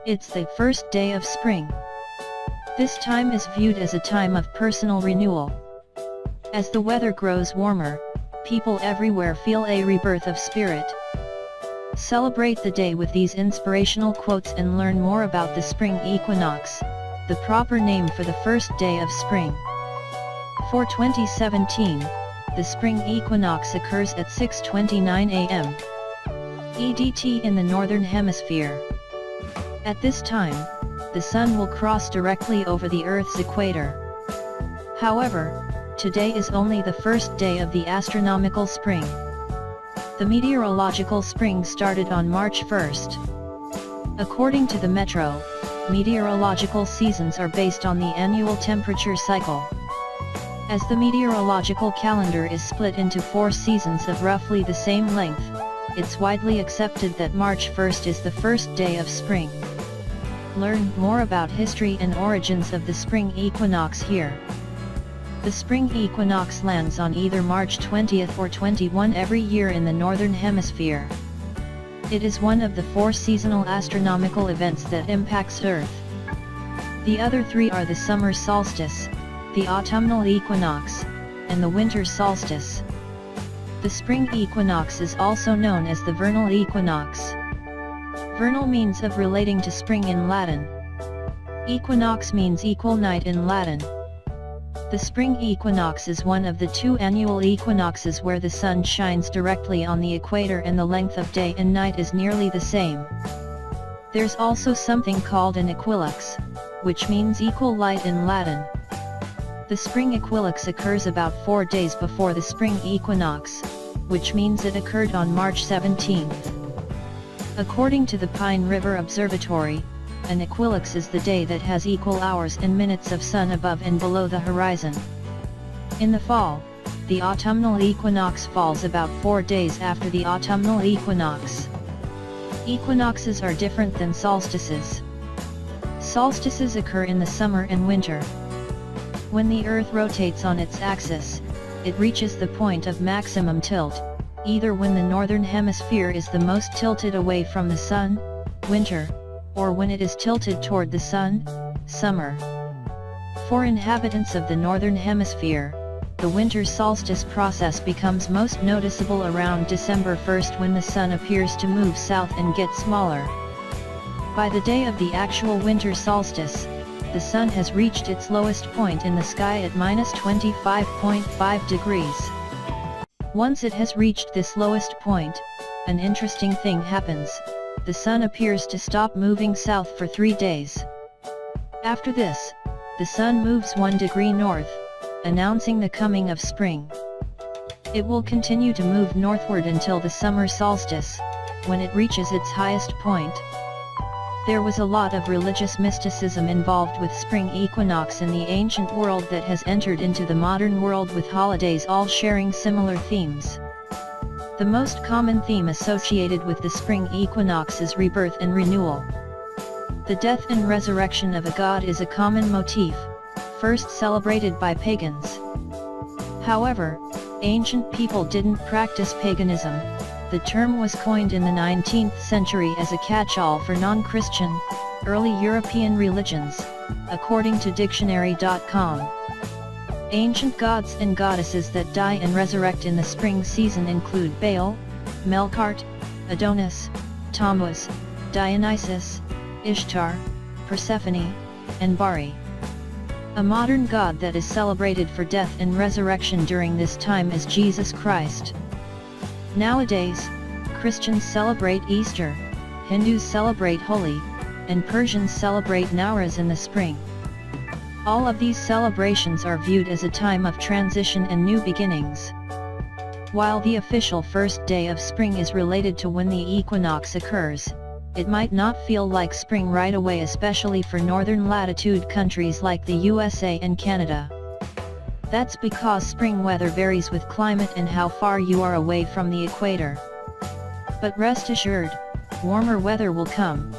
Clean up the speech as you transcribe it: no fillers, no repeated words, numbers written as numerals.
It's the first day of spring. This time is viewed as a time of personal renewal. As the weather grows warmer, people everywhere feel a rebirth of spirit. Celebrate the day with these inspirational quotes and learn more about the spring equinox, the proper name for the first day of spring. For 2017, the spring equinox occurs at 6:29 a.m. EDT in the Northern Hemisphere. At this time, the Sun will cross directly over the Earth's equator. However, today is only the first day of the astronomical spring. The meteorological spring started on March 1st. According to the Metro, meteorological seasons are based on the annual temperature cycle. As the meteorological calendar is split into 4 seasons of roughly the same length, it's widely accepted that March 1st is the first day of spring. Learn more about history and origins of the spring equinox here. The spring equinox lands on either March 20th or 21 every year in the Northern Hemisphere. It is one of the 4 seasonal astronomical events that impacts Earth. The other 3 are the summer solstice, the autumnal equinox, and the winter solstice. The spring equinox is also known as the vernal equinox. Vernal means of relating to spring in Latin. Equinox means equal night in Latin. The spring equinox is one of the 2 annual equinoxes where the sun shines directly on the equator and the length of day and night is nearly the same. There's also something called an equinox, which means equal light in Latin. The spring equinox occurs about 4 days before the spring equinox, which means it occurred on March 17th. According to the Pine River Observatory, an equinox is the day that has equal hours and minutes of sun above and below the horizon. In the fall, the autumnal equinox falls about 4 days after the autumnal equinox. Equinoxes are different than solstices. Solstices occur in the summer and winter. When the Earth rotates on its axis, it reaches the point of maximum tilt, either when the Northern Hemisphere is the most tilted away from the Sun, winter, or when it is tilted toward the Sun, summer. For inhabitants of the Northern Hemisphere, the winter solstice process becomes most noticeable around December 1st when the Sun appears to move south and get smaller. By the day of the actual winter solstice, the Sun has reached its lowest point in the sky at -25.5 degrees. Once it has reached this lowest point, an interesting thing happens: the Sun appears to stop moving south for 3 days. After this, the Sun moves 1 degree north, announcing the coming of spring. It will continue to move northward until the summer solstice, when it reaches its highest point. There was a lot of religious mysticism involved with spring equinox in the ancient world that has entered into the modern world with holidays all sharing similar themes. The most common theme associated with the spring equinox is rebirth and renewal. The death and resurrection of a god is a common motif, first celebrated by pagans. However, ancient people didn't practice paganism. The term was coined in the 19th century as a catch-all for non-Christian, early European religions, according to dictionary.com. Ancient gods and goddesses that die and resurrect in the spring season include Baal, Melkart, Adonis, Tammuz, Dionysus, Ishtar, Persephone, and Bari. A modern god that is celebrated for death and resurrection during this time is Jesus Christ. Nowadays, Christians celebrate Easter, Hindus celebrate Holi, and Persians celebrate Nowruz in the spring. All of these celebrations are viewed as a time of transition and new beginnings. While the official first day of spring is related to when the equinox occurs, it might not feel like spring right away, especially for northern latitude countries like the USA and Canada. That's because spring weather varies with climate and how far you are away from the equator. But rest assured, warmer weather will come.